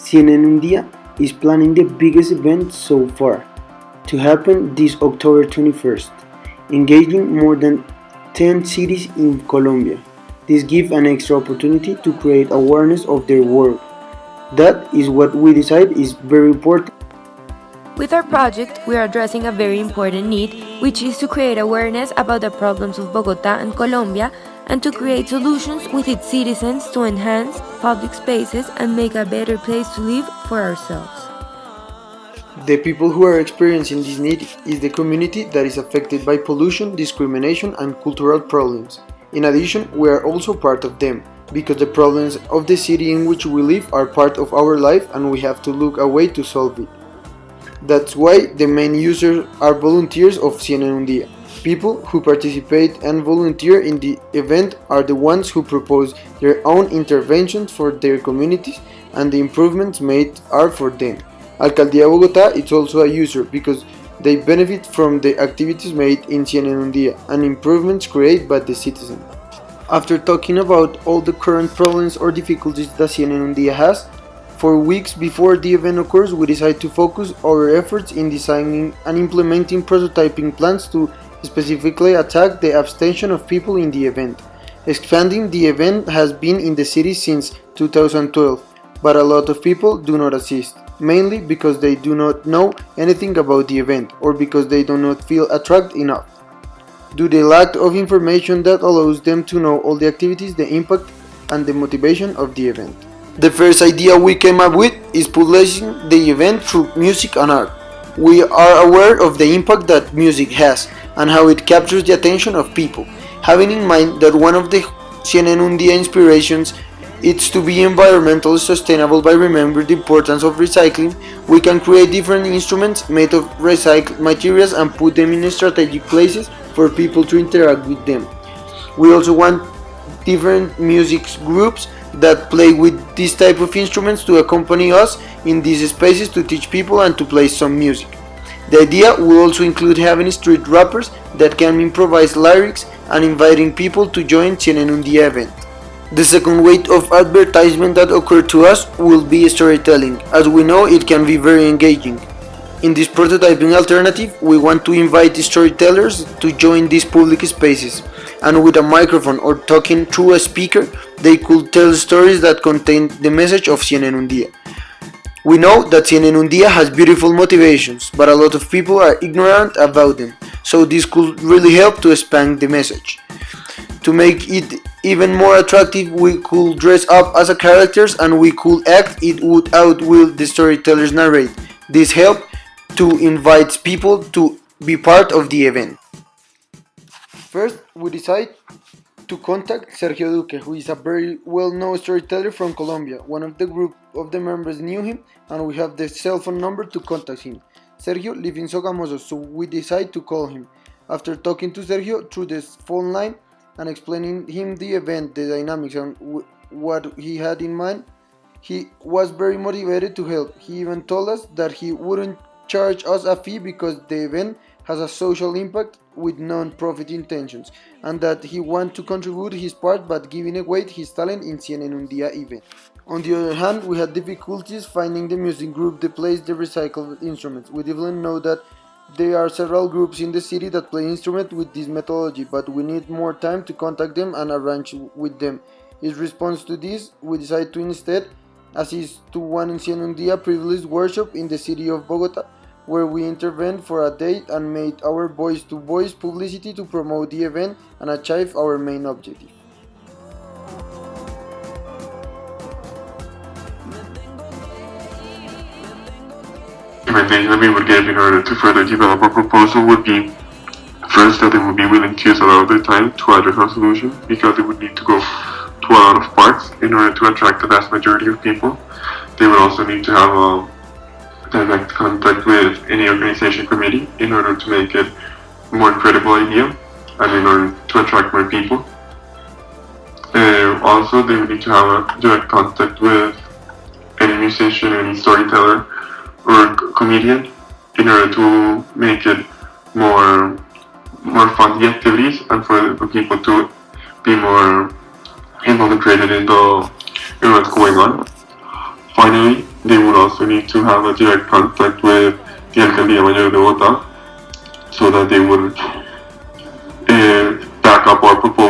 CNN India is planning the biggest event so far to happen this October 21st, engaging more than 10 cities in Colombia. This gives an extra opportunity to create awareness of their work. That is what we decide is very important. With our project, we are addressing a very important need, which is to create awareness about the problems of Bogotá and Colombia and to create solutions with its citizens to enhance public spaces and make a better place to live for ourselves. The people who are experiencing this need is the community that is affected by pollution, discrimination, and cultural problems. In addition, we are also part of them, because the problems of the city in which we live are part of our life and we have to look a way to solve it. That's why the main users are volunteers of CNN Undia. People who participate and volunteer in the event are the ones who propose their own interventions for their communities, and the improvements made are for them. Alcaldía Bogotá is also a user because they benefit from the activities made in CNN Undia and improvements created by the citizens. After talking about all the current problems or difficulties that CNN Undia has, for weeks before the event occurs, we decide to focus our efforts in designing and implementing prototyping plans to specifically attack the abstention of people in the event. Expanding the event has been in the city since 2012, but a lot of people do not assist, mainly because they do not know anything about the event or because they do not feel attracted enough, due to the lack of information that allows them to know all the activities, the impact, and the motivation of the event. The first idea we came up with is publishing the event through music and art. We are aware of the impact that music has and how it captures the attention of people. Having in mind that one of the CNN Undia inspirations is to be environmentally sustainable by remembering the importance of recycling, we can create different instruments made of recycled materials and put them in strategic places for people to interact with them. We also want different music groups that play with this type of instruments to accompany us in these spaces to teach people and to play some music. The idea will also include having street rappers that can improvise lyrics and inviting people to join CNN Undia event. The second way of advertisement that occurred to us will be storytelling, as we know it can be very engaging. In this prototyping alternative, we want to invite storytellers to join these public spaces, and with a microphone or talking through a speaker, they could tell stories that contain the message of CNN Undia. We know that CNN Undia has beautiful motivations, but a lot of people are ignorant about them, so this could really help to expand the message. To make it even more attractive, we could dress up as a characters and we could act it out while the storytellers narrate. This helps to invite people to be part of the event. First, we decide to contact Sergio Duque, who is a very well-known storyteller from Colombia. One of the group of the members knew him, and we have the cell phone number to contact him. Sergio lives in Sogamoso, so we decide to call him. After talking to Sergio through the phone line and explaining him the event, the dynamics, and what he had in mind, he was very motivated to help. He even told us that he wouldn't charge us a fee because the event has a social impact with non-profit intentions, and that he wants to contribute his part by giving away his talent in CNN Undia event. On the other hand, we had difficulties finding the music group that plays the recycled instruments. We definitely know that there are several groups in the city that play instruments with this methodology, but we need more time to contact them and arrange with them. In response to this, we decided to instead assist to one in CNN Undia privileged workshop in the city of Bogota, where we intervened for a day and made our voice-to-voice publicity to promote the event and achieve our main objective. The recommendation that we would give in order to further develop our proposal would be, first, that they would be willing to use a lot of their time to address our solution, because they would need to go to a lot of parks in order to attract the vast majority of people. They would also need to have a direct contact with any organization committee in order to make it a more credible idea and in order to attract more people. Also, they would need to have a direct contact with any musician, any storyteller, or comedian in order to make it more fun, the activities, and for people to be more involved in what's going on. Finally, they would also need to have a direct contact with the Alcaldía Mayor de Bogotá so that they would back up our proposal